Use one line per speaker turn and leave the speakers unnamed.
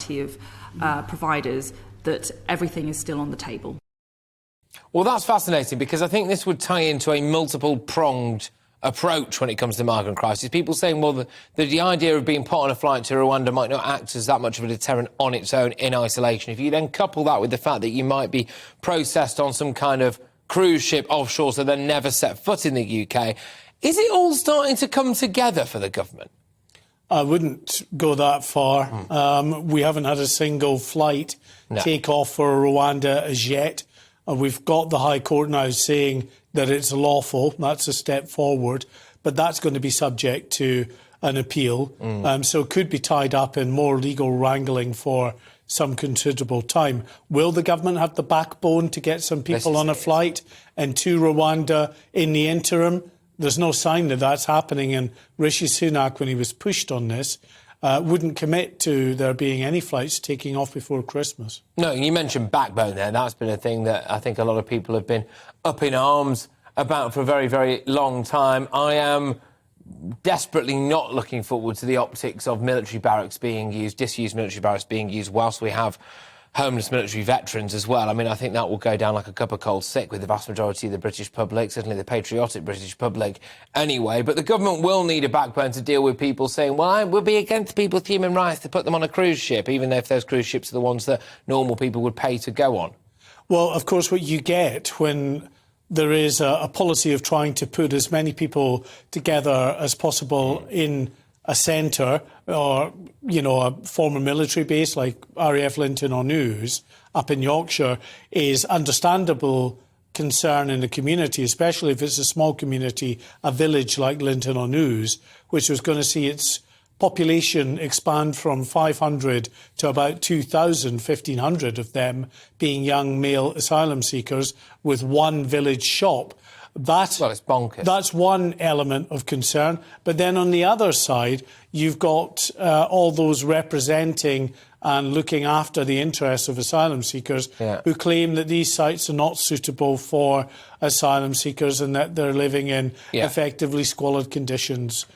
variety of providers, that everything is still on the table.
Well, that's fascinating, because I think this would tie into a multiple-pronged approach when it comes to migrant crisis. People saying, well, the idea of being put on a flight to Rwanda might not act as that much of a deterrent on its own in isolation. If you then couple that with the fact that you might be processed on some kind of cruise ship offshore, so then never set foot in the UK, is it all starting to come together for the government?
I wouldn't go that far. We haven't had a single flight take off for Rwanda as yet. We've got the High Court now saying that it's lawful. That's a step forward. But that's going to be subject to an appeal. So it could be tied up in more legal wrangling for some considerable time. Will the government have the backbone to get some people on a flight and to Rwanda in the interim? There's no sign that that's happening. And Rishi Sunak, when he was pushed on this, wouldn't commit to there being any flights taking off before Christmas.
No, you mentioned backbone there. That's been a thing that I think a lot of people have been up in arms about for a very, very long time. I am desperately not looking forward to the optics of military barracks being used, disused military barracks being used, whilst we have homeless military veterans as well. I mean, I think that will go down like a cup of cold sick with the vast majority of the British public, certainly the patriotic British public anyway. But the government will need a backbone to deal with people saying, well, we'll be against people's human rights to put them on a cruise ship, even if those cruise ships are the ones that normal people would pay to go on.
Well, of course, what you get when there is a policy of trying to put as many people together as possible in a centre or, you know, a former military base like RAF Linton or News up in Yorkshire is understandable concern in the community, especially if it's a small community, a village like Linton or News, which was going to see its population expand from 500 to about 2,000, 1,500 of them being young male asylum seekers with one village shop. Well,
it's bonkers.
That's one element of concern. But then on the other side, you've got all those representing and looking after the interests of asylum seekers who claim that these sites are not suitable for asylum seekers and that they're living in effectively squalid conditions.